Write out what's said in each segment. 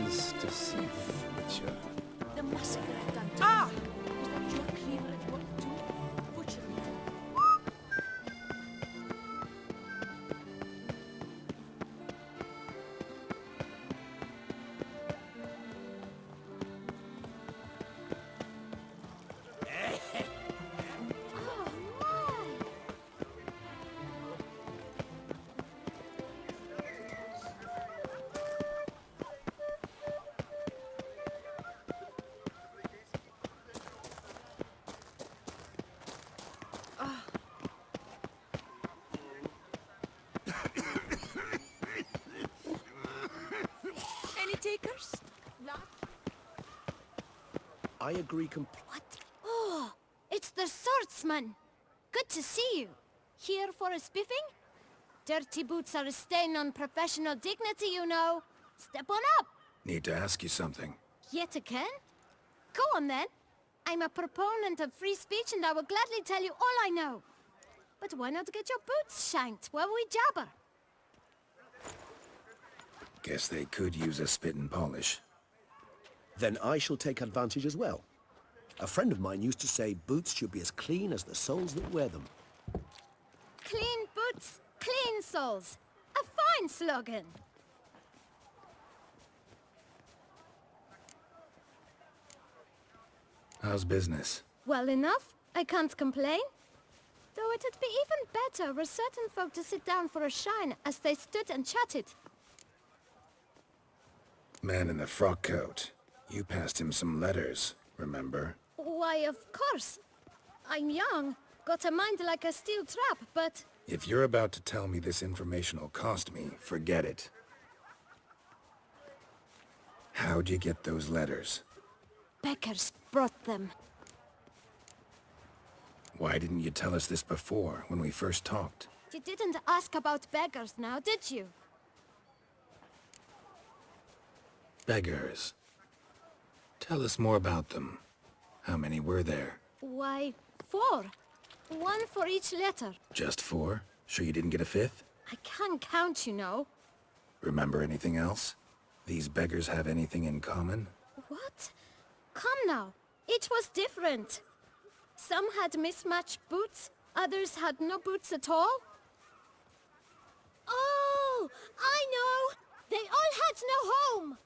is deceive, monsieur. The massacre at Gunton. Ah! Was that your cleaver at work too? Butcher me. Any takers? Blood? I agree completely. What? Oh, it's the swordsman. Good to see you. Here for a spiffing? Dirty boots are a stain on professional dignity, you know. Step on up. Need to ask you something. Yet again? Go on then. I'm a proponent of free speech and I will gladly tell you all I know. But why not get your boots shanked while we jabber? Guess they could use a spit and polish. Then I shall take advantage as well. A friend of mine used to say boots should be as clean as the soles that wear them. Clean boots, clean soles. A fine slogan. How's business? Well enough. I can't complain. Though it'd be even better were certain folk to sit down for a shine as they stood and chatted. Man in the frock coat. You passed him some letters, remember? Why, of course. I'm young, got a mind like a steel trap, but... If you're about to tell me this information will cost me, forget it. How'd you get those letters? Beggars brought them. Why didn't you tell us this before, when we first talked? You didn't ask about beggars now, did you? Beggars. Tell us more about them. How many were there? Why, 4. 1 for each letter. Just 4? Sure you didn't get a 5th? I can't count, you know. Remember anything else? These beggars have anything in common? What? Come now. Each was different. Some had mismatched boots, others had no boots at all. Oh, I know! They all had no home!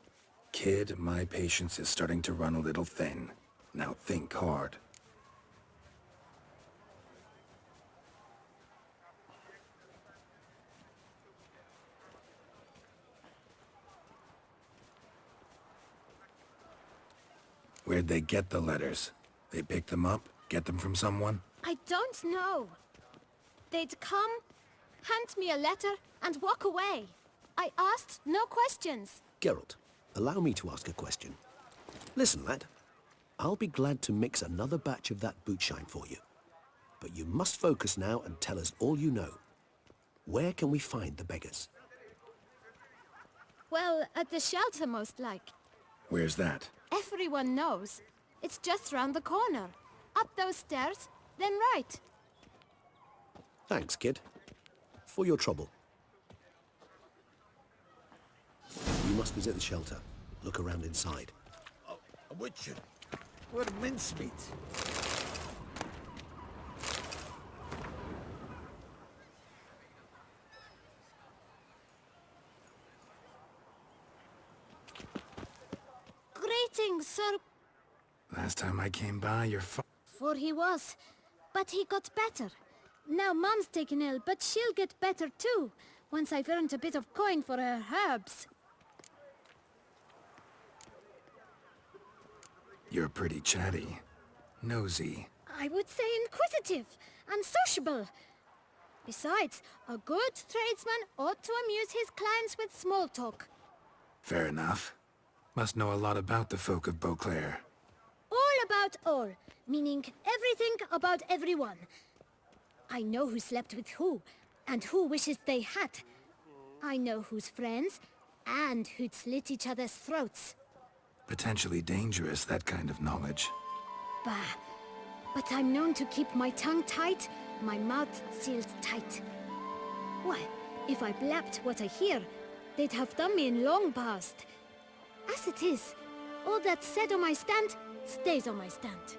Kid, my patience is starting to run a little thin. Now think hard. Where'd they get the letters? They pick them up? Get them from someone? I don't know. They'd come, hand me a letter, and walk away. I asked no questions. Geralt, allow me to ask a question. Listen, lad. I'll be glad to mix another batch of that boot shine for you. But you must focus now and tell us all you know. Where can we find the beggars? Well, at the shelter most like. Where's that? Everyone knows. It's just round the corner. Up those stairs, then right. Thanks, kid. For your trouble. You must visit the shelter. Look around inside. Oh, a witcher. What a mincemeat. Greetings, sir. Last time I came by, your For he was. But he got better. Now Mom's taken ill, but she'll get better too, once I've earned a bit of coin for her herbs. You're pretty chatty. Nosy. I would say inquisitive and sociable. Besides, a good tradesman ought to amuse his clients with small talk. Fair enough. Must know a lot about the folk of Beauclair. All about all, meaning everything about everyone. I know who slept with who, and who wishes they had. I know who's friends, and who'd slit each other's throats. Potentially dangerous, that kind of knowledge. Bah, but I'm known to keep my tongue tight, my mouth sealed tight. Why, if I blabbed what I hear, they'd have done me in long past. As it is, all that's said on my stand stays on my stand.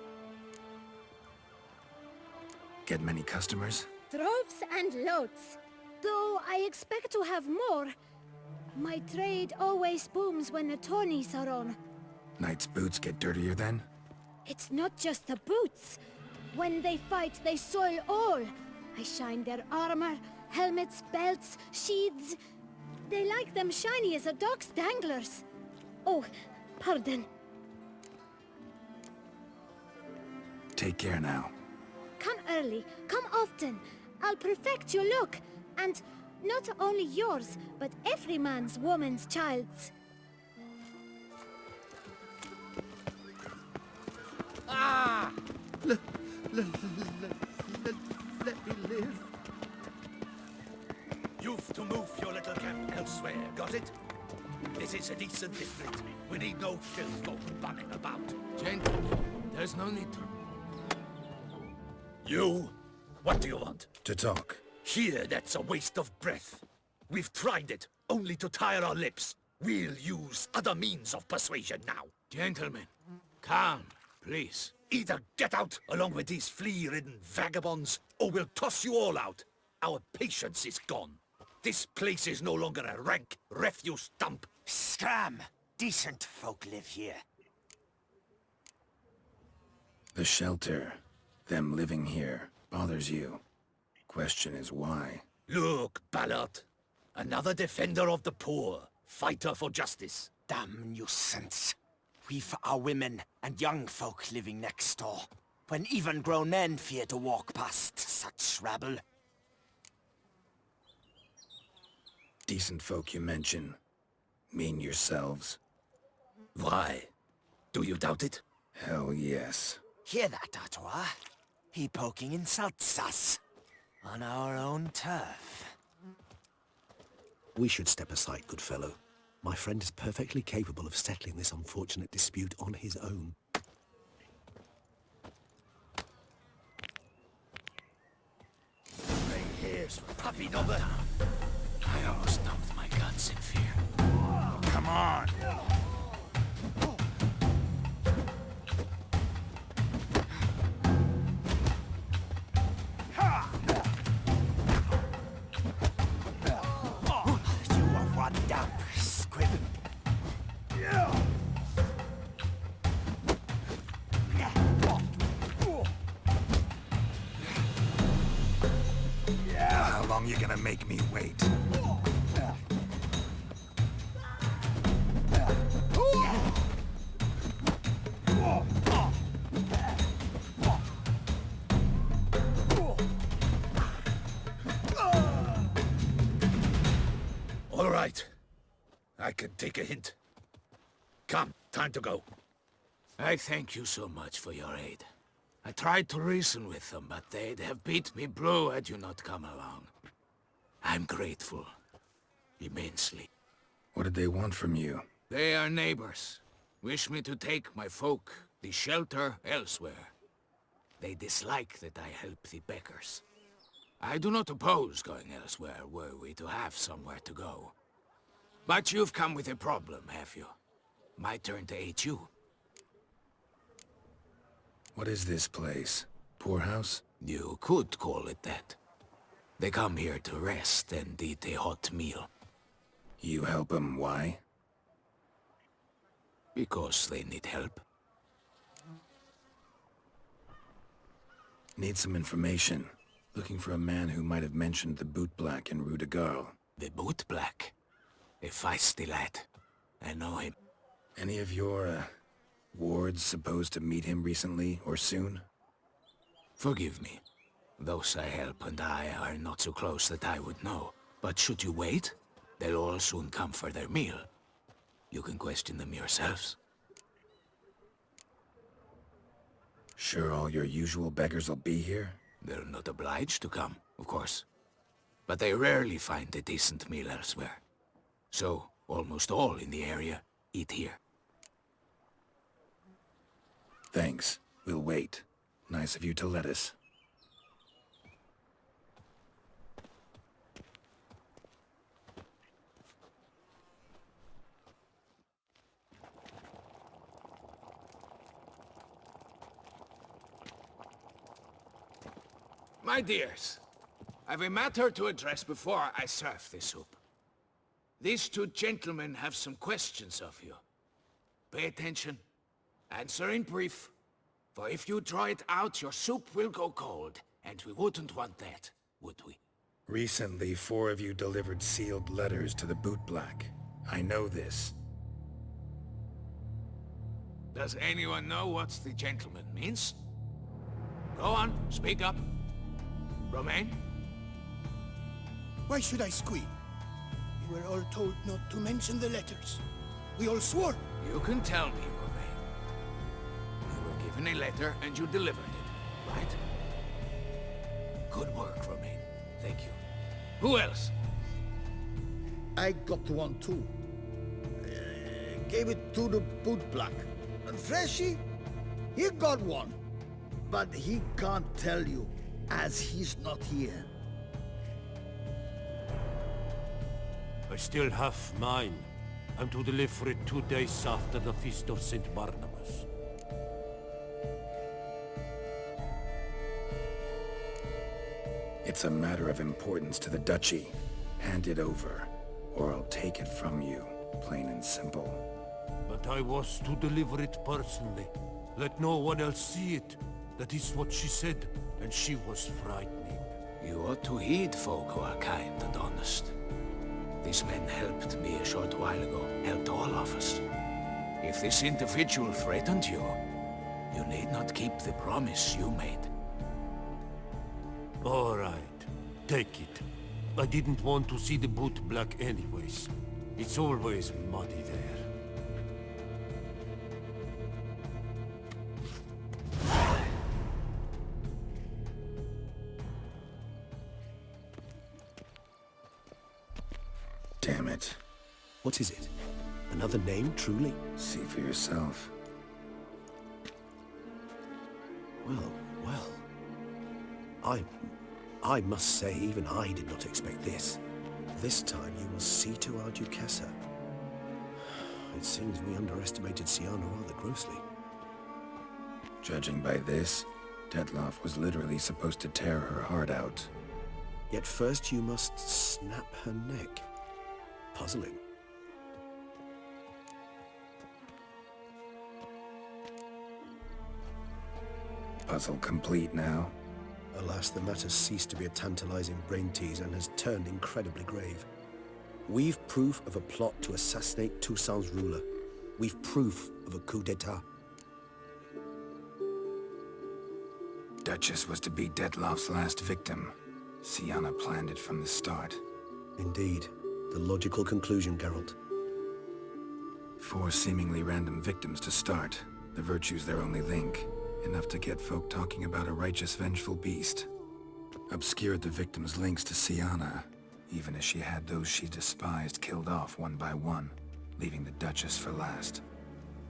Get many customers? Droves and loads. Though I expect to have more. My trade always booms when the tourneys are on. Knights' boots get dirtier then? It's not just the boots. When they fight, they soil all. I shine their armor, helmets, belts, sheaths. They like them shiny as a dog's danglers. Oh, pardon. Take care now. Come early, come often. I'll perfect your look. And not only yours, but every man's woman's child's. Ah! Let me live. You've to move your little camp elsewhere, got it? This is a decent district. We need no filth folk bumming about. Gentlemen, there's no need to... You? What do you want? To talk. Here, that's a waste of breath. We've tried it, only to tire our lips. We'll use other means of persuasion now. Gentlemen, calm, please. Either get out along with these flea-ridden vagabonds, or we'll toss you all out. Our patience is gone. This place is no longer a rank refuse dump. Scram! Decent folk live here. The shelter, them living here, bothers you. Question is why? Look, Ballard. Another defender of the poor. Fighter for justice. Damn nuisance. We've our women and young folk living next door, when even grown men fear to walk past such rabble. Decent folk you mention. Mean yourselves? Why? Do you doubt it? Hell yes. Hear that, Artois? He poking insults us. On our own turf. We should step aside, good fellow. My friend is perfectly capable of settling this unfortunate dispute on his own. Grey hairs, puppy number. I almost dumped my guts in fear. Come on. You are one damp squib. How long you gonna make me wait? All right. I can take a hint. Come, time to go. I thank you so much for your aid. I tried to reason with them, but they'd have beat me blue had you not come along. I'm grateful. Immensely. What did they want from you? They are neighbors. Wish me to take my folk, the shelter, elsewhere. They dislike that I help the beggars. I do not oppose going elsewhere, were we to have somewhere to go. But you've come with a problem, have you? My turn to aid you. What is this place? Poorhouse? You could call it that. They come here to rest and eat a hot meal. You help them, why? Because they need help. Need some information. Looking for a man who might have mentioned the Boot Black in Rue de Garl. The Boot Black. A feisty lad. I know him. Any of your, wards supposed to meet him recently or soon? Forgive me. Those I help and I are not so close that I would know. But should you wait, they'll all soon come for their meal. You can question them yourselves. Sure all your usual beggars will be here? They're not obliged to come, of course. But they rarely find a decent meal elsewhere. So, almost all in the area eat here. Thanks. We'll wait. Nice of you to let us. My dears, I've a matter to address before I serve the soup. These two gentlemen have some questions of you. Pay attention. Answer in brief. For if you draw it out, your soup will go cold. And we wouldn't want that, would we? Recently, 4 of you delivered sealed letters to the Bootblack. I know this. Does anyone know what the gentleman means? Go on, speak up. Romain? Why should I squeal? We were all told not to mention the letters. We all swore. You can tell me, Romain. You were given a letter and you delivered it, right? Good work, Romain. Thank you. Who else? I got one too. Gave it to the Bootblack. And Freshy, he got one. But he can't tell you, as he's not here. I still have mine. I'm to deliver it 2 days after the Feast of St. Barnabas. It's a matter of importance to the Duchy. Hand it over, or I'll take it from you, plain and simple. But I was to deliver it personally. Let no one else see it. That is what she said, and she was frightening. You ought to heed folk who are kind and honest. These men helped me a short while ago, helped all of us. If this individual threatened you, you need not keep the promise you made. All right, take it. I didn't want to see the Bootblack anyways. It's always muddy there. Damn it. What is it? Another name, truly? See for yourself. Well, well. I must say, even I did not expect this. This time you will see to our Duquesa. It seems we underestimated Syanna rather grossly. Judging by this, Detloff was literally supposed to tear her heart out. Yet first you must snap her neck. Puzzling. Puzzle complete now. Alas, the matter's ceased to be a tantalizing brain tease and has turned incredibly grave. We've proof of a plot to assassinate Toussaint's ruler. We've proof of a coup d'etat. Duchess was to be Detloff's last victim. Syanna planned it from the start. Indeed. The logical conclusion, Geralt. 4 seemingly random victims to start. The virtue's their only link. Enough to get folk talking about a righteous, vengeful beast. Obscured the victims' links to Syanna, even as she had those she despised killed off one by one, leaving the Duchess for last.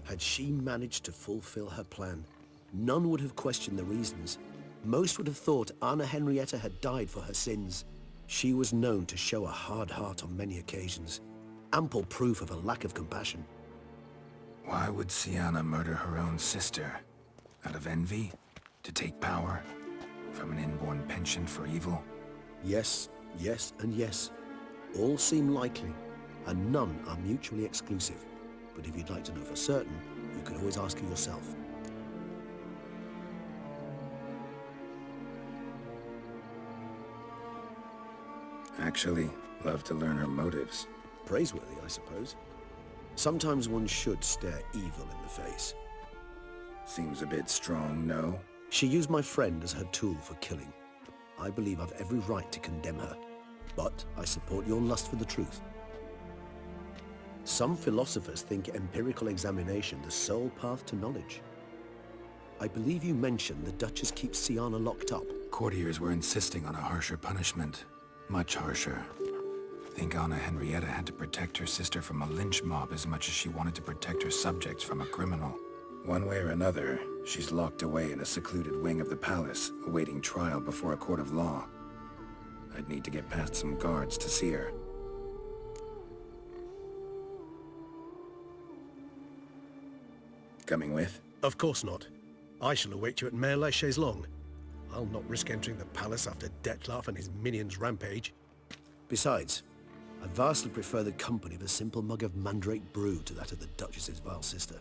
Had she managed to fulfill her plan, none would have questioned the reasons. Most would have thought Anna Henrietta had died for her sins. She was known to show a hard heart on many occasions. Ample proof of a lack of compassion. Why would Syanna murder her own sister? Out of envy? To take power? From an inborn penchant for evil? Yes, yes, and yes. All seem likely, and none are mutually exclusive. But if you'd like to know for certain, you can always ask her yourself. Actually, love to learn her motives. Praiseworthy, I suppose. Sometimes one should stare evil in the face. Seems a bit strong, no? She used my friend as her tool for killing. I believe I've every right to condemn her, but I support your lust for the truth. Some philosophers think empirical examination the sole path to knowledge. I believe you mentioned the Duchess keeps Syanna locked up. Courtiers were insisting on a harsher punishment. Much harsher. Think Anna Henrietta had to protect her sister from a lynch mob as much as she wanted to protect her subjects from a criminal. One way or another, she's locked away in a secluded wing of the palace, awaiting trial before a court of law. I'd need to get past some guards to see her. Coming with? Of course not. I shall await you at Mare la Chaise Longue. I'll not risk entering the palace after Dettlaff and his minions rampage. Besides, I vastly prefer the company of a simple mug of mandrake brew to that of the Duchess's vile sister.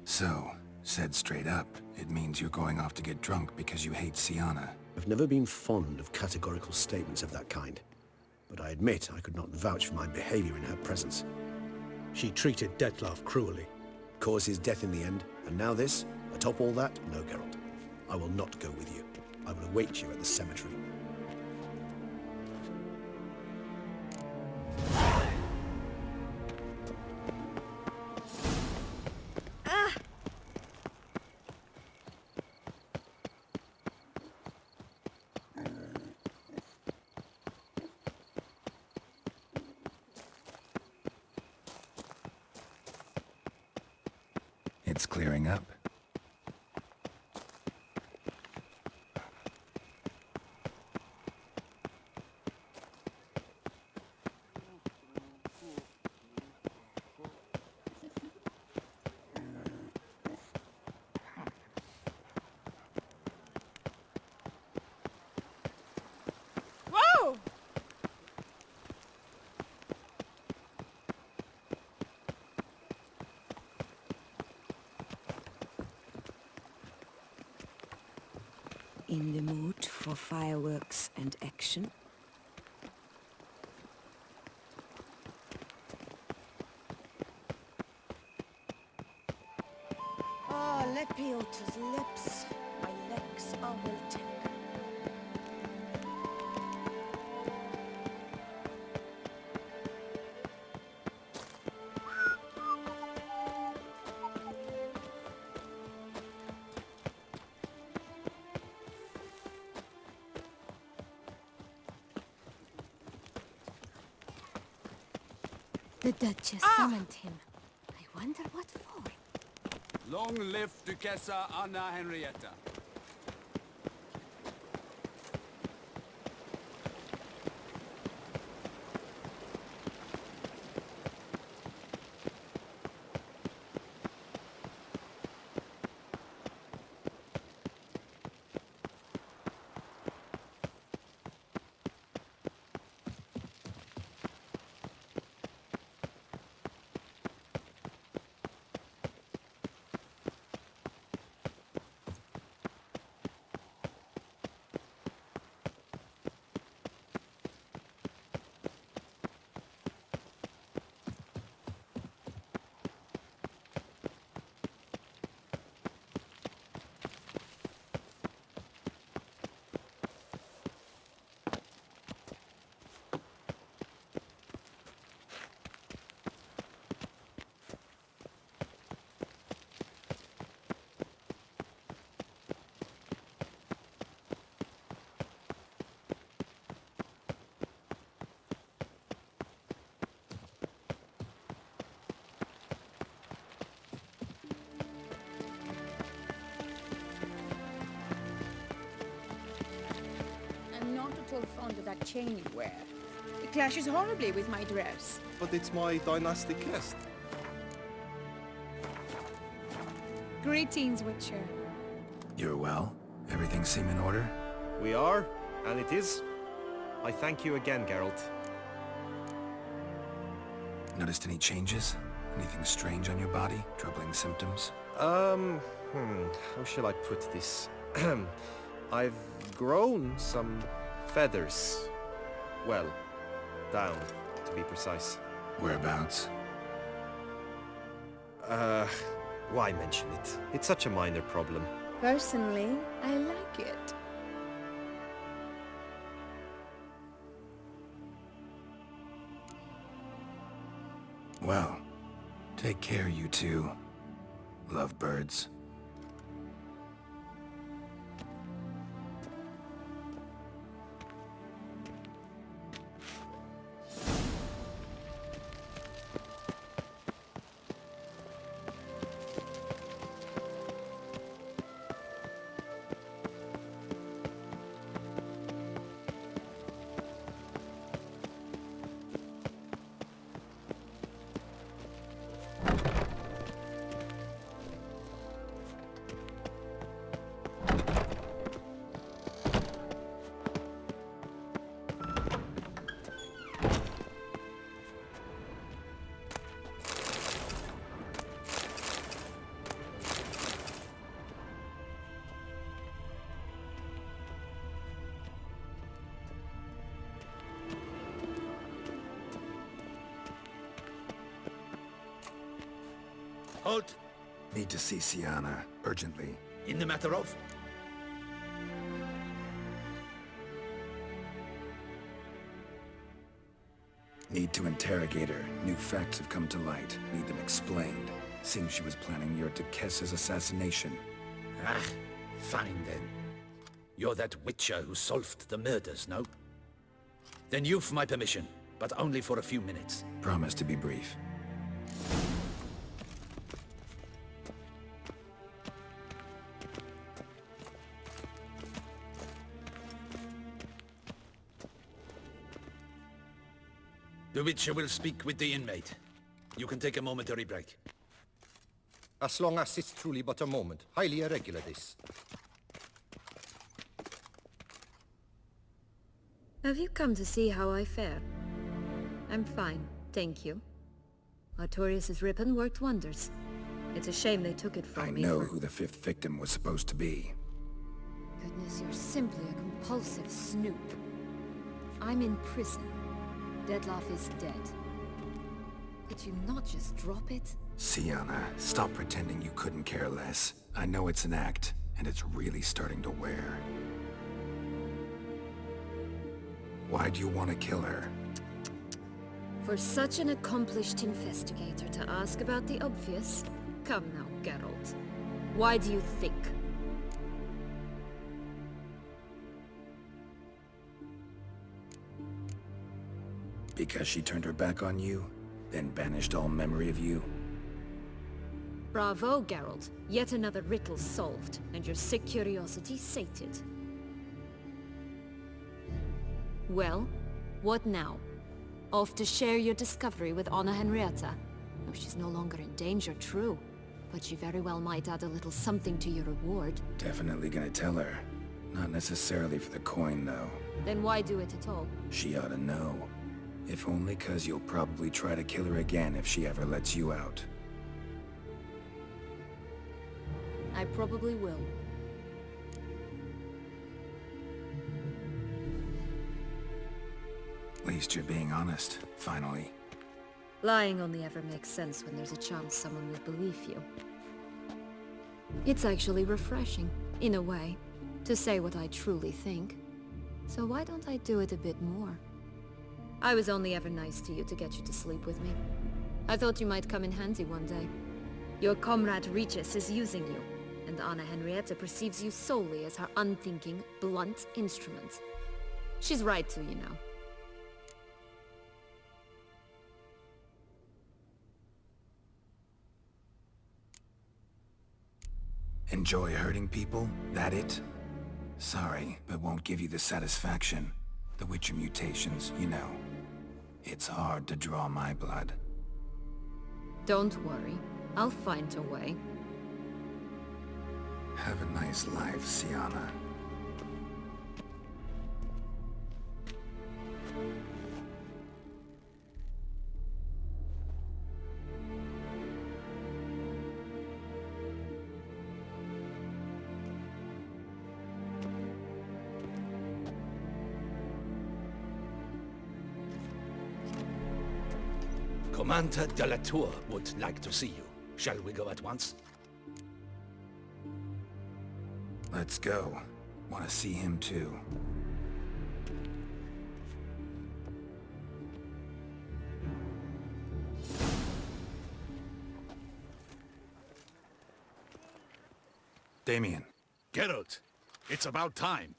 So, said straight up, it means you're going off to get drunk because you hate Siana. I've never been fond of categorical statements of that kind, but I admit I could not vouch for my behavior in her presence. She treated Dettlaff cruelly, caused his death in the end, and now this? Atop all that, no, Geralt. I will not go with you. I will await you at the cemetery. It's clearing up. Whoa! In the mood for fireworks and action? Ah, Lepiota's lips. My legs are wilting. The Duchess summoned him. I wonder what for. Long live Duchessa Anna Henrietta. I'm not at all fond of that chain you wear. It clashes horribly with my dress. But it's my dynastic crest. Greetings, Witcher. You're well? Everything seem in order? We are, and it is. I thank you again, Geralt. Noticed any changes? Anything strange on your body? Troubling symptoms? How shall I put this? I've grown some feathers. Well, down, to be precise. Whereabouts? Why mention it? It's such a minor problem. Personally, I like it. Well, take care, you two. Lovebirds. Halt! Need to see Sienna, urgently. In the matter of? Need to interrogate her. New facts have come to light. Need them explained. Seems she was planning your Duquesse's assassination. Ah, fine then. You're that witcher who solved the murders, no? Then you've my permission, but only for a few minutes. Promise to be brief. The Witcher will speak with the inmate. You can take a momentary break. As long as it's truly but a moment. Highly irregular, this. Have you come to see how I fare? I'm fine, thank you. Artorius' ribbon worked wonders. It's a shame they took it from me. I know who the fifth victim was supposed to be. Goodness, you're simply a compulsive snoop. I'm in prison. Dettlaff is dead. Could you not just drop it? Sienna, stop pretending you couldn't care less. I know it's an act, and it's really starting to wear. Why do you want to kill her? For such an accomplished investigator to ask about the obvious? Come now, Geralt. Why do you think? Because she turned her back on you, then banished all memory of you? Bravo, Geralt. Yet another riddle solved, and your sick curiosity sated. Well, what now? Off to share your discovery with Anna Henrietta? No, she's no longer in danger, true. But she very well might add a little something to your reward. Definitely gonna tell her. Not necessarily for the coin, though. Then why do it at all? She ought to know. If only 'cause you'll probably try to kill her again if she ever lets you out. I probably will. At least you're being honest, finally. Lying only ever makes sense when there's a chance someone will believe you. It's actually refreshing, in a way, to say what I truly think. So why don't I do it a bit more? I was only ever nice to you to get you to sleep with me. I thought you might come in handy one day. Your comrade Regis is using you, and Anna Henrietta perceives you solely as her unthinking, blunt instrument. She's right to, you know. Enjoy hurting people? That it? Sorry, but won't give you the satisfaction. The Witcher mutations, you know. It's hard to draw my blood. Don't worry. I'll find a way. Have a nice life, Sienna. Commander de la Tour would like to see you. Shall we go at once? Let's go. Want to see him too. Damien. Geralt, it's about time.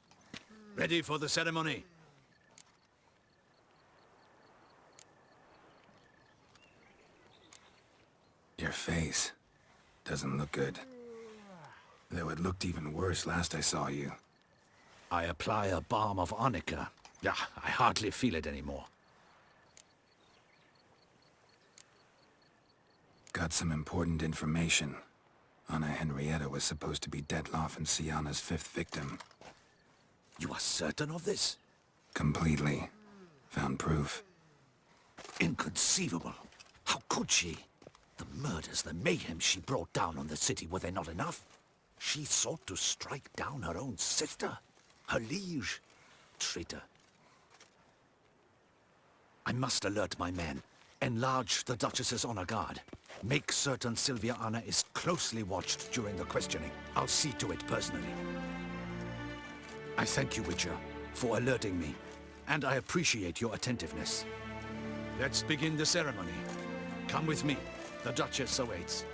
Ready for the ceremony? Your face doesn't look good. Though it looked even worse last I saw you. I apply a balm of arnica. Yeah, I hardly feel it anymore. Got some important information. Anna Henrietta was supposed to be Dettlaff and Sienna's fifth victim. You are certain of this? Completely. Found proof. Inconceivable. How could she? The murders, the mayhem she brought down on the city, were they not enough? She sought to strike down her own sister, her liege. Traitor. I must alert my men. Enlarge the Duchess's honor guard. Make certain Sylvia Anna is closely watched during the questioning. I'll see to it personally. I thank you, Witcher, for alerting me, and I appreciate your attentiveness. Let's begin the ceremony. Come with me. The Duchess awaits.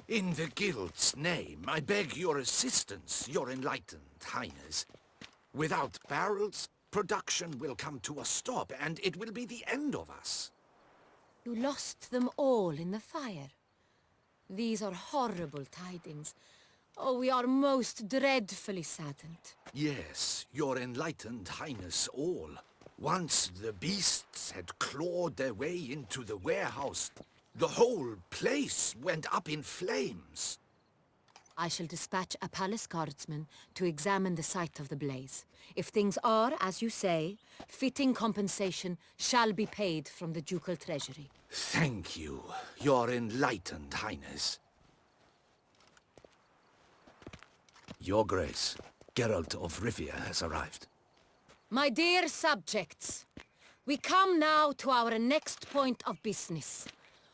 In the Guild's name, I beg your assistance, your enlightened highness. Without barrels, production will come to a stop, and it will be the end of us. You lost them all in the fire. These are horrible tidings. Oh, we are most dreadfully saddened. Yes, your enlightened highness all. Once the beasts had clawed their way into the warehouse, the whole place went up in flames. I shall dispatch a palace guardsman to examine the site of the blaze. If things are, as you say, fitting compensation shall be paid from the ducal treasury. Thank you, your enlightened highness. Your Grace, Geralt of Rivia has arrived. My dear subjects, we come now to our next point of business.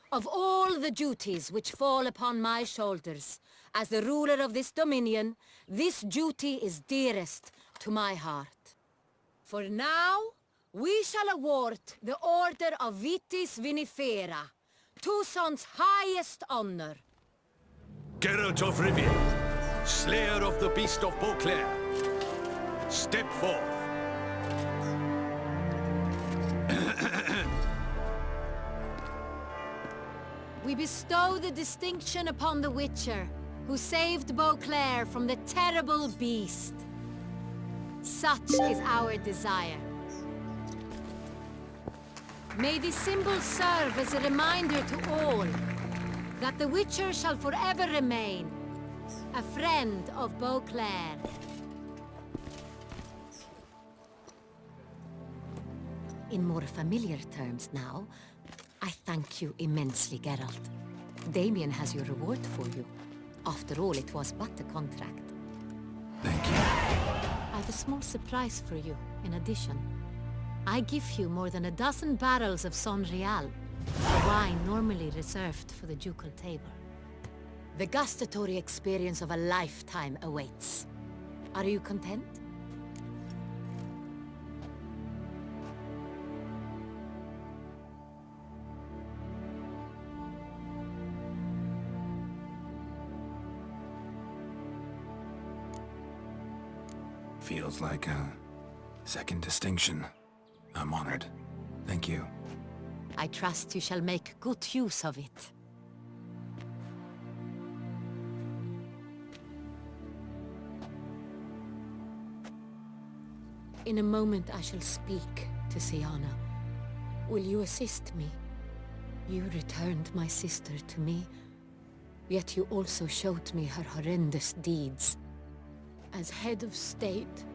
Of all the duties which fall upon my shoulders, as the ruler of this dominion, this duty is dearest to my heart. For now, we shall award the Order of Vitis Vinifera, Toussaint's highest honor. Geralt of Rivia, Slayer of the Beast of Beauclair, step forth. We bestow the distinction upon the Witcher, who saved Beauclair from the terrible beast. Such is our desire. May this symbol serve as a reminder to all that the Witcher shall forever remain a friend of Beauclair. In more familiar terms now, I thank you immensely, Geralt. Damien has your reward for you. After all, it was but a contract. Thank you. I have a small surprise for you, in addition. I give you more than a dozen barrels of Son Real, a wine normally reserved for the ducal table. The gustatory experience of a lifetime awaits. Are you content? Feels like a second distinction. I'm honored. Thank you. I trust you shall make good use of it. In a moment I shall speak to Syanna. Will you assist me? You returned my sister to me, yet you also showed me her horrendous deeds. As head of state,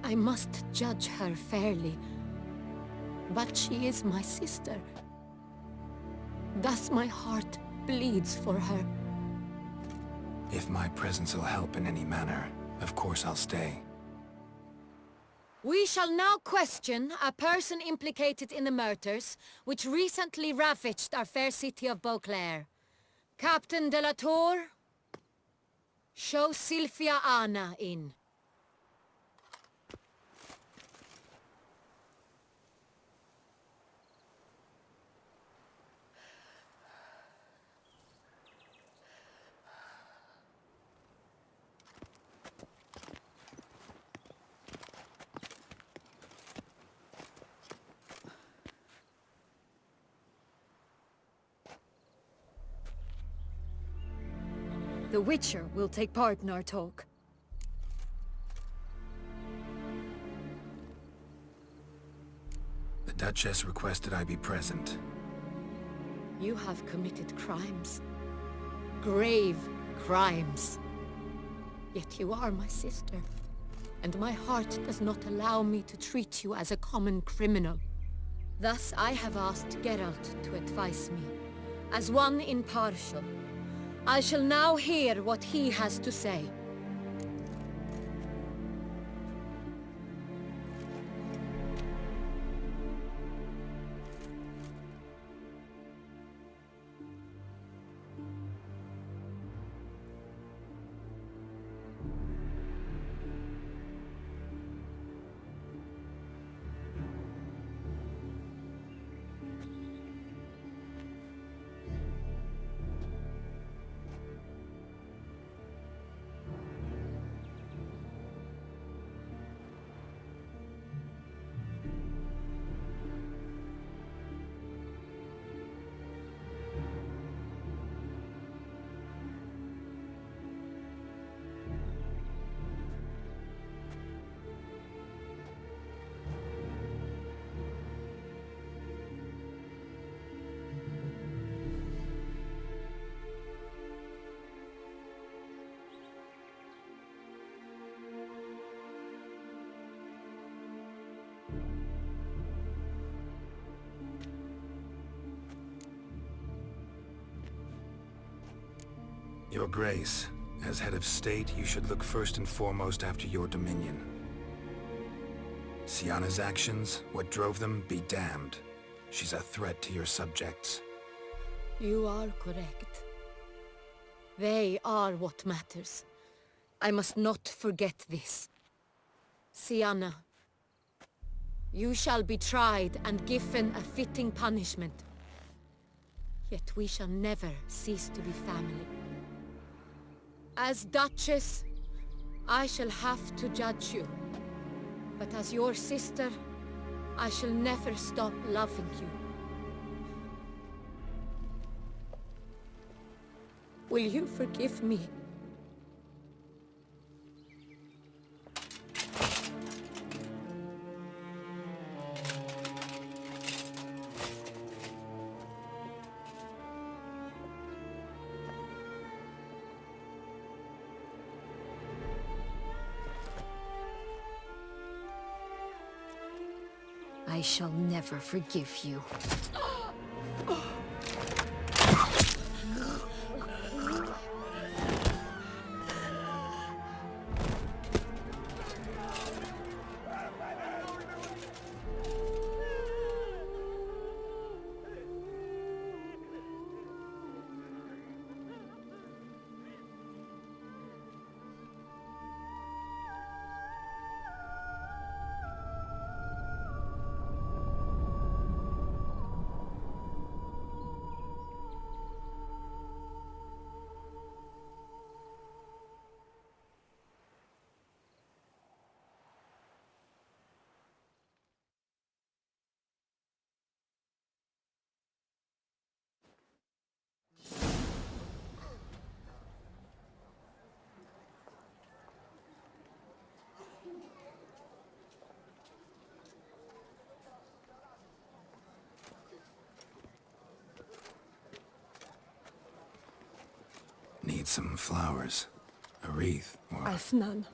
I must judge her fairly. But she is my sister. Thus my heart bleeds for her. If my presence will help in any manner, of course I'll stay. We shall now question a person implicated in the murders which recently ravaged our fair city of Beauclair. Captain de la Tour, show Sylvia Anna in. The Witcher will take part in our talk. The Duchess requested I be present. You have committed crimes. Grave crimes. Yet you are my sister, and my heart does not allow me to treat you as a common criminal. Thus I have asked Geralt to advise me, as one impartial. I shall now hear what he has to say. Your Grace, as head of state, you should look first and foremost after your dominion. Syanna's actions, what drove them, be damned. She's a threat to your subjects. You are correct. They are what matters. I must not forget this. Syanna, you shall be tried and given a fitting punishment. Yet we shall never cease to be family. As Duchess, I shall have to judge you. But as your sister, I shall never stop loving you. Will you forgive me? I shall never forgive you. Need some flowers. A wreath, or... I've none.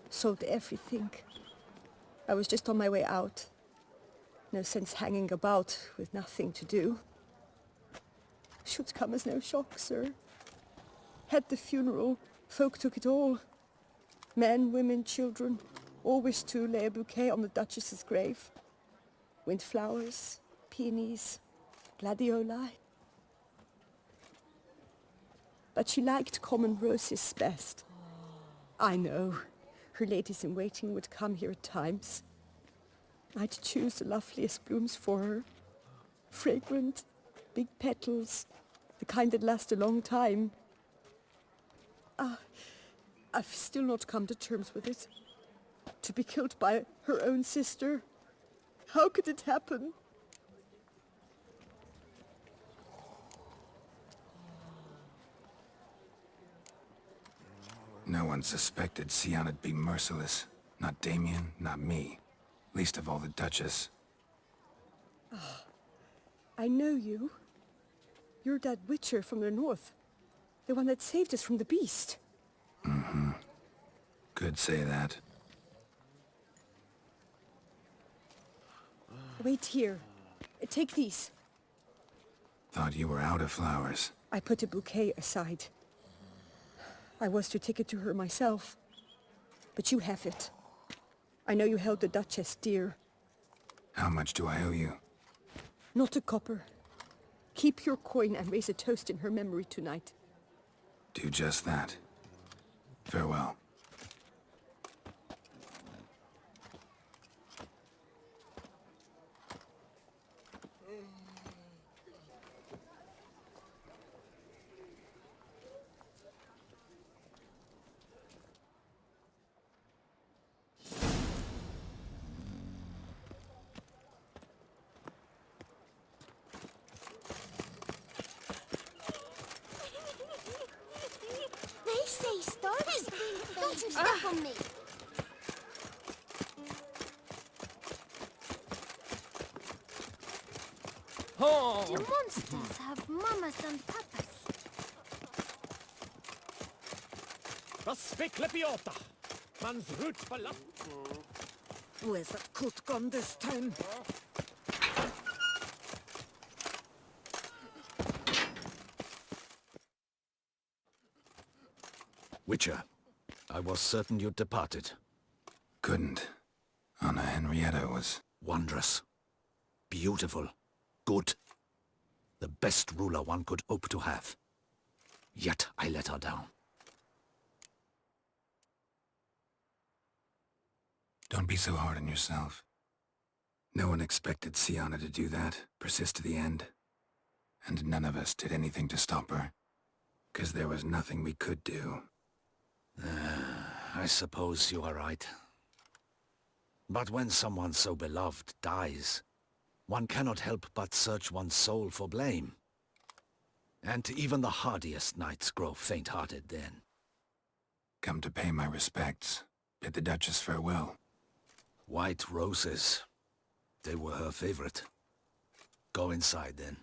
Sold everything. I was just on my way out. No sense hanging about with nothing to do. Should come as no shock, sir. Had the funeral, folk took it all. Men, women, children, all wished to lay a bouquet on the Duchess's grave. Windflowers, peonies, gladioli. But she liked common roses best. I know. Her ladies-in-waiting would come here at times. I'd choose the loveliest blooms for her. Fragrant, big petals, the kind that last a long time. I've still not come to terms with it. To be killed by her own sister. How could it happen? No one suspected Syanna'd be merciless. Not Damien, not me. Least of all the Duchess. Oh, I know you. You're that witcher from the north. The one that saved us from the beast. Mm-hmm. Could say that. Wait here. Take these. Thought you were out of flowers. I put a bouquet aside. I was to take it to her myself. But you have it. I know you held the Duchess dear. How much do I owe you? Not a copper. Keep your coin and raise a toast in her memory tonight. Do just that. Farewell. They say stories. Don't you step on me. Oh. Do monsters have mamas and papas? Was Piota? Man's root for love. Where's that coot gone this time? Witcher, I was certain you'd departed. Couldn't. Anna Henrietta was... wondrous. Beautiful. Good. The best ruler one could hope to have. Yet I let her down. Don't be so hard on yourself. No one expected Syanna to do that, persist to the end. And none of us did anything to stop her. 'Cause there was nothing we could do. I suppose you are right. But when someone so beloved dies, one cannot help but search one's soul for blame. And even the hardiest knights grow faint-hearted then. Come to pay my respects. Bid the Duchess farewell. White roses. They were her favorite. Go inside then.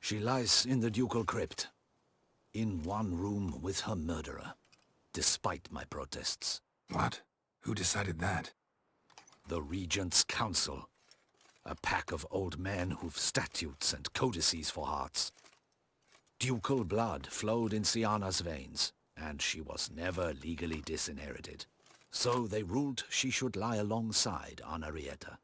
She lies in the ducal crypt. In one room with her murderer. Despite my protests. What? Who decided that? The Regent's Council. A pack of old men who've statutes and codices for hearts. Ducal blood flowed in Syanna's veins, and she was never legally disinherited. So they ruled she should lie alongside Anna Henrietta.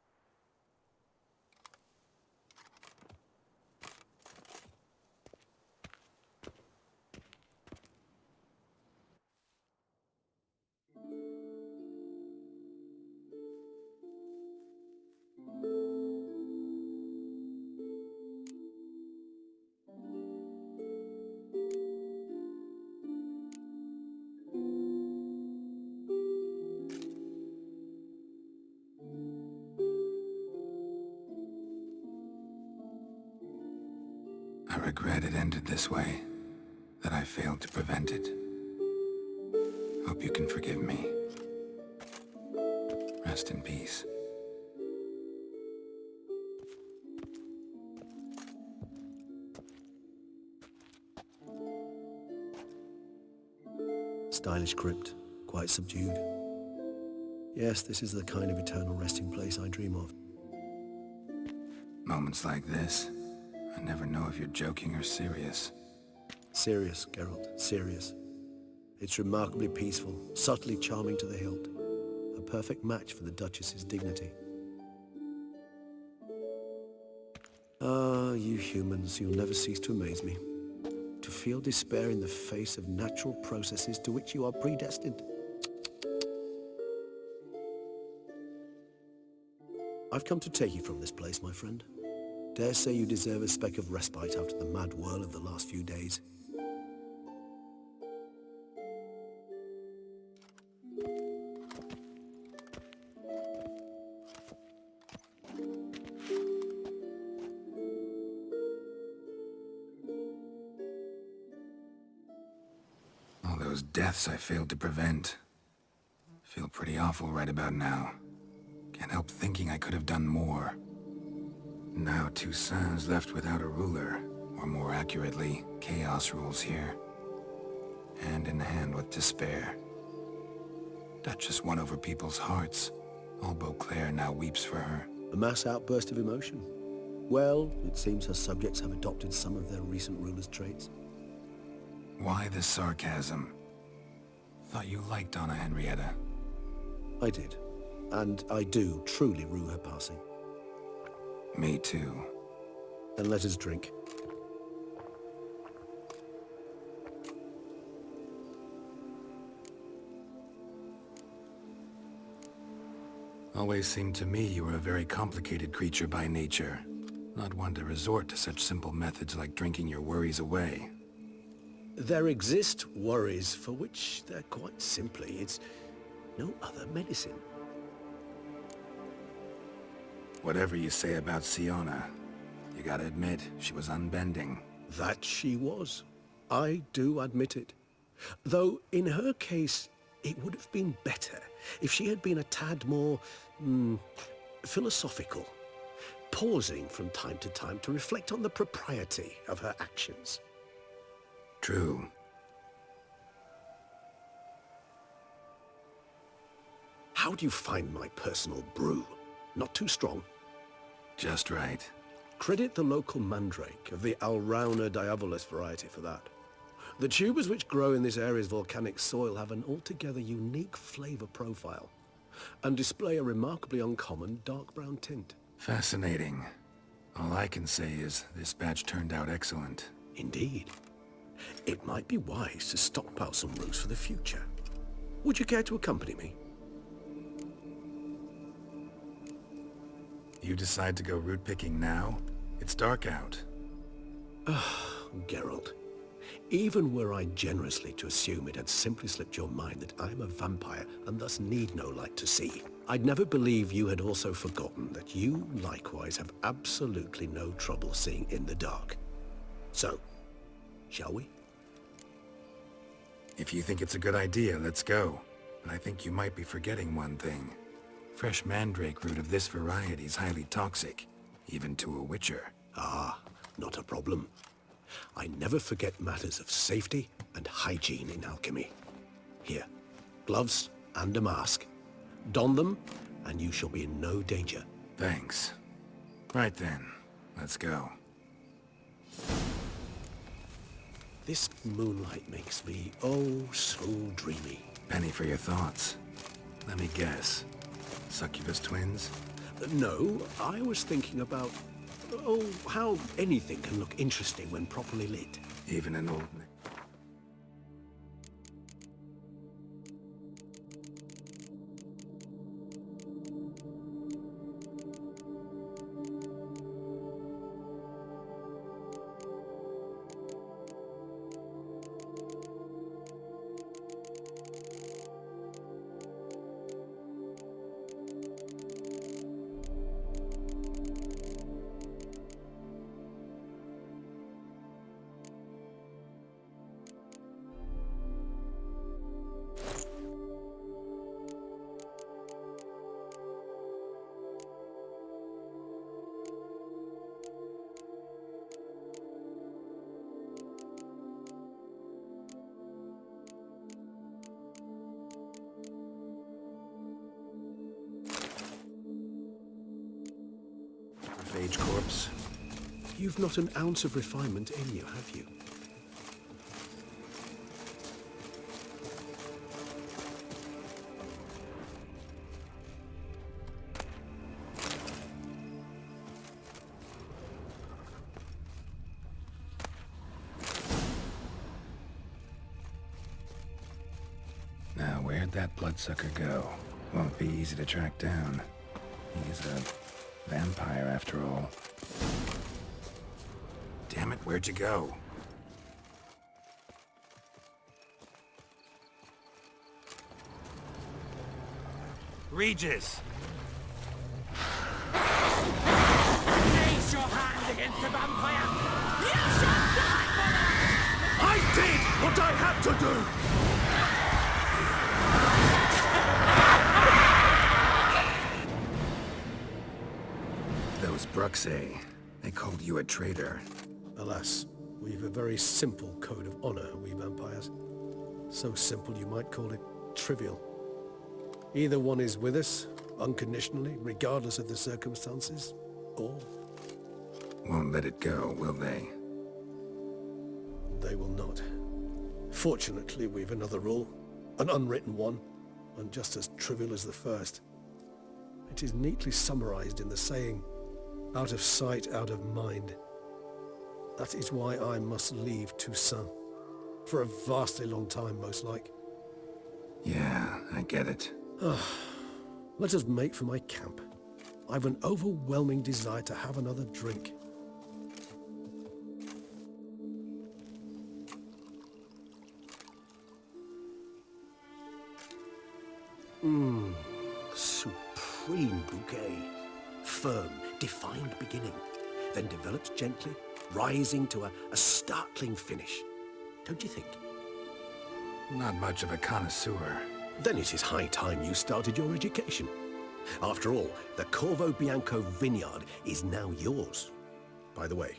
I regret it ended this way, that I failed to prevent it. Hope you can forgive me. Rest in peace. Stylish crypt, quite subdued. Yes, this is the kind of eternal resting place I dream of. Moments like this, I never know if you're joking or serious. Serious, Geralt, serious. It's remarkably peaceful, subtly charming to the hilt. A perfect match for the Duchess's dignity. Ah, you humans, you'll never cease to amaze me. To feel despair in the face of natural processes to which you are predestined. I've come to take you from this place, my friend. Dare say you deserve a speck of respite after the mad whirl of the last few days. All those deaths I failed to prevent. Feel pretty awful right about now. Can't help thinking I could have done more. Now Toussaint's left without a ruler, or more accurately, chaos rules here. Hand in hand with despair. Duchess won over people's hearts. All Beauclair now weeps for her. A mass outburst of emotion. Well, it seems her subjects have adopted some of their recent ruler's traits. Why this sarcasm? Thought you liked Donna Henrietta. I did. And I do truly rue her passing. Me too. Then let us drink. Always seemed to me you were a very complicated creature by nature. Not one to resort to such simple methods like drinking your worries away. There exist worries for which they're quite simply, it's no other medicine. Whatever you say about Siona, you gotta admit, she was unbending. That she was. I do admit it. Though, in her case, it would have been better if she had been a tad more, philosophical, pausing from time to time to reflect on the propriety of her actions. True. How do you find my personal brew? Not too strong? Just right. Credit the local mandrake of the Alrauna diabolus variety for that. The tubers which grow in this area's volcanic soil have an altogether unique flavor profile and display a remarkably uncommon dark brown tint. Fascinating. All I can say is this batch turned out excellent. Indeed. It might be wise to stockpile some roots for the future. Would you care to accompany me? You decide to go root picking now? It's dark out. Geralt. Even were I generously to assume it had simply slipped your mind that I am a vampire and thus need no light to see, I'd never believe you had also forgotten that you likewise have absolutely no trouble seeing in the dark. So, shall we? If you think it's a good idea, let's go. But I think you might be forgetting one thing. Fresh mandrake root of this variety is highly toxic, even to a witcher. Ah, not a problem. I never forget matters of safety and hygiene in alchemy. Here, gloves and a mask. Don them, and you shall be in no danger. Thanks. Right then, let's go. This moonlight makes me, oh, so dreamy. Penny for your thoughts. Let me guess. Succubus twins? No, I was thinking about, how anything can look interesting when properly lit. Even an old... Phage corpse. You've not an ounce of refinement in you, have you? Now, where'd that bloodsucker go? Won't be easy to track down. He's a vampire, after all. Damn it, where'd you go? Regis! Raise your hand against the vampire! You shall die for that! I did what I had to do! Those Bruxae, they called you a traitor. Alas, we've a very simple code of honor, we vampires. So simple you might call it trivial. Either one is with us, unconditionally, regardless of the circumstances, or won't let it go, will they? They will not. Fortunately, we've another rule. An unwritten one, and just as trivial as the first. It is neatly summarized in the saying, out of sight, out of mind. That is why I must leave Toussaint. For a vastly long time, most like. Yeah, I get it. Let us make for my camp. I've an overwhelming desire to have another drink. Supreme bouquet. Firm, defined beginning, then develops gently, rising to a startling finish. Don't you think? Not much of a connoisseur. Then it is high time you started your education. After all, the Corvo Bianco vineyard is now yours. By the way,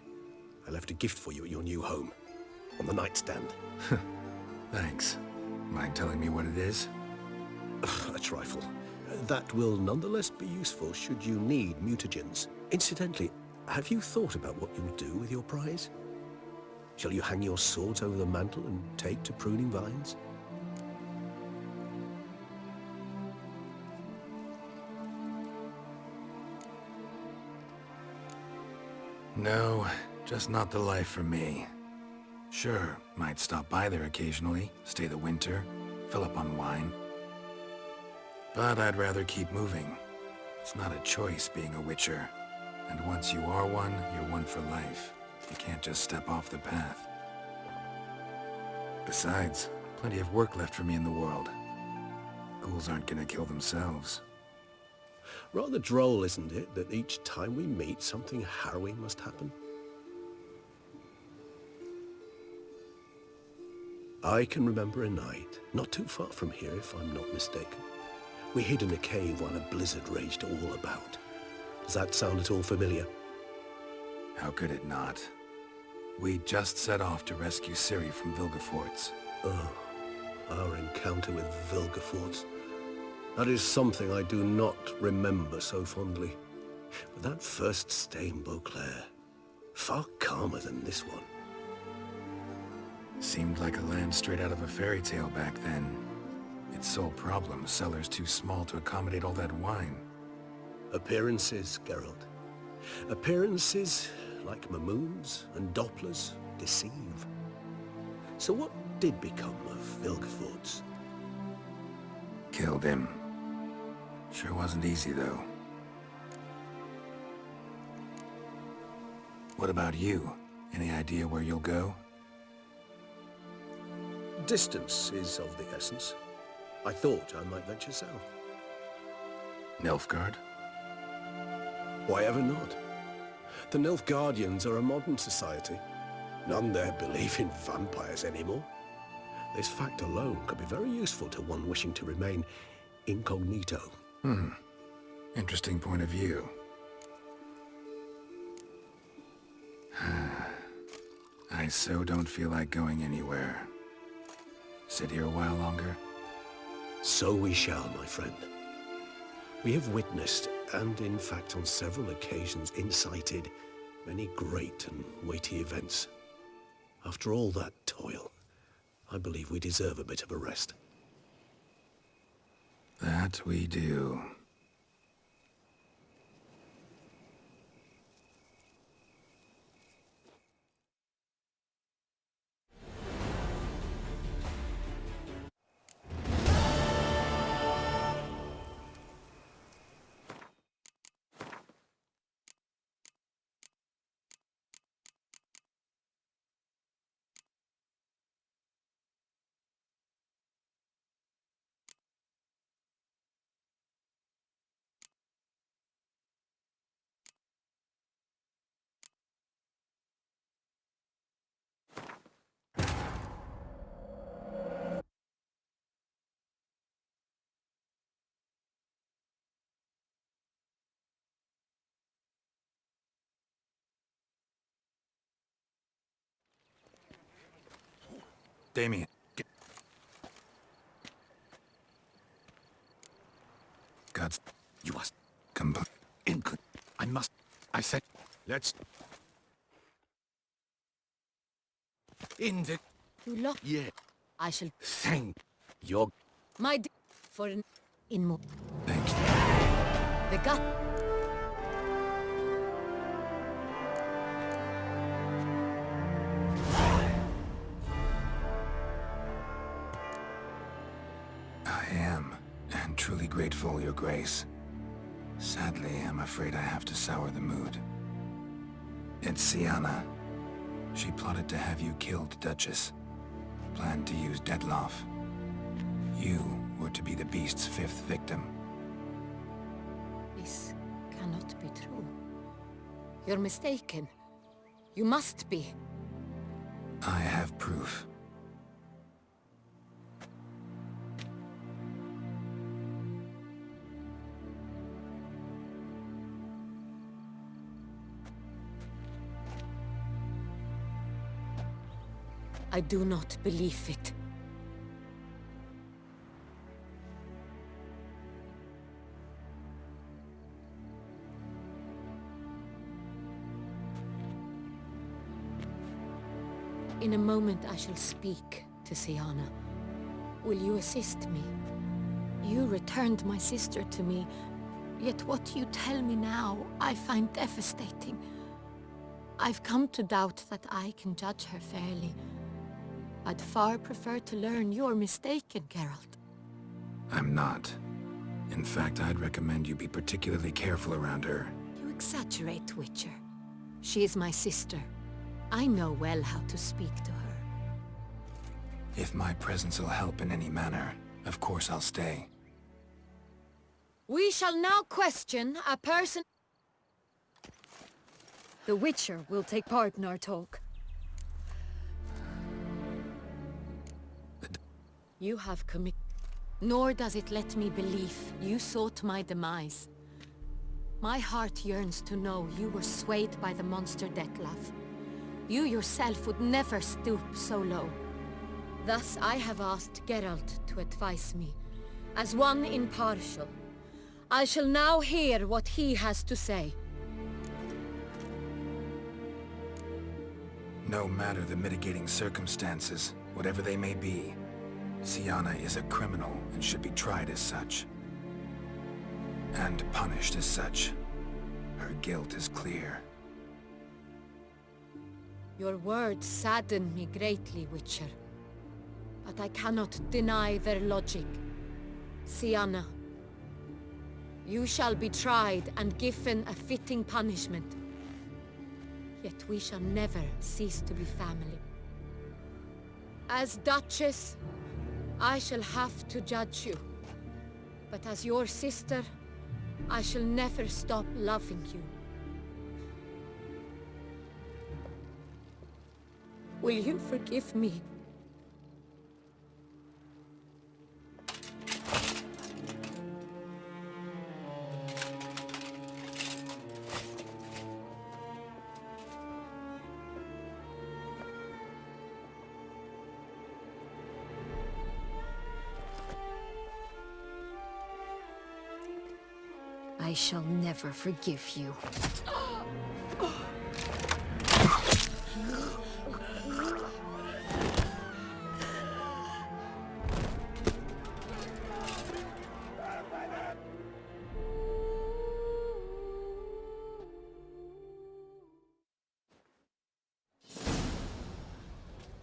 I left a gift for you at your new home. On the nightstand. Thanks. Mind telling me what it is? A trifle. That will nonetheless be useful should you need mutagens. Incidentally, have you thought about what you'll do with your prize? Shall you hang your swords over the mantle and take to pruning vines? No, just not the life for me. Sure, might stop by there occasionally, stay the winter, fill up on wine. But I'd rather keep moving. It's not a choice being a witcher. And once you are one, you're one for life. You can't just step off the path. Besides, plenty of work left for me in the world. Ghouls aren't gonna kill themselves. Rather droll, isn't it, that each time we meet, something harrowing must happen? I can remember a night, not too far from here if I'm not mistaken. We hid in a cave while a blizzard raged all about. Does that sound at all familiar? How could it not? We just set off to rescue Ciri from Vilgefortz. Oh, our encounter with Vilgefortz. That is something I do not remember so fondly. But that first stay in Beauclair, far calmer than this one. Seemed like a land straight out of a fairy tale back then. Its sole problem, cellars too small to accommodate all that wine. Appearances, Geralt. Appearances, like Mamoons and Dopplers, deceive. So what did become of Vilgefortz? Killed him. Sure wasn't easy, though. What about you? Any idea where you'll go? Distance is of the essence. I thought I might venture south. Nilfgaard? Why ever not? The Nilfgaardians are a modern society. None there believe in vampires anymore. This fact alone could be very useful to one wishing to remain incognito. Interesting point of view. I so don't feel like going anywhere. Sit here a while longer? So we shall, my friend. We have witnessed, and in fact on several occasions incited, many great and weighty events. After all that toil, I believe we deserve a bit of a rest. That we do. Damien. Gods. You must come in. I must. I said, let's. In the... You look... Yeah. I shall... Thank your... My for an... In more... Thank you. The gut... I am, and truly grateful, Your Grace. Sadly, I'm afraid I have to sour the mood. It's Siana. She plotted to have you killed, Duchess. Planned to use Detloff. You were to be the beast's fifth victim. This cannot be true. You're mistaken. You must be. I have proof. I do not believe it. In a moment I shall speak to Siana. Will you assist me? You returned my sister to me, yet what you tell me now I find devastating. I've come to doubt that I can judge her fairly. I'd far prefer to learn you're mistaken, Geralt. I'm not. In fact, I'd recommend you be particularly careful around her. You exaggerate, Witcher. She is my sister. I know well how to speak to her. If my presence will help in any manner, of course I'll stay. We shall now question a person... The Witcher will take part in our talk. You have committed... Nor does it let me believe you sought my demise. My heart yearns to know you were swayed by the monster Detlaff. You yourself would never stoop so low. Thus I have asked Geralt to advise me, as one impartial. I shall now hear what he has to say. No matter the mitigating circumstances, whatever they may be, Siana is a criminal and should be tried as such. And punished as such. Her guilt is clear. Your words sadden me greatly, Witcher. But I cannot deny their logic. Siana, you shall be tried and given a fitting punishment. Yet we shall never cease to be family. As Duchess, I shall have to judge you. But as your sister, I shall never stop loving you. Will you forgive me? I shall never forgive you.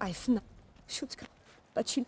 I've not... Should come. But she...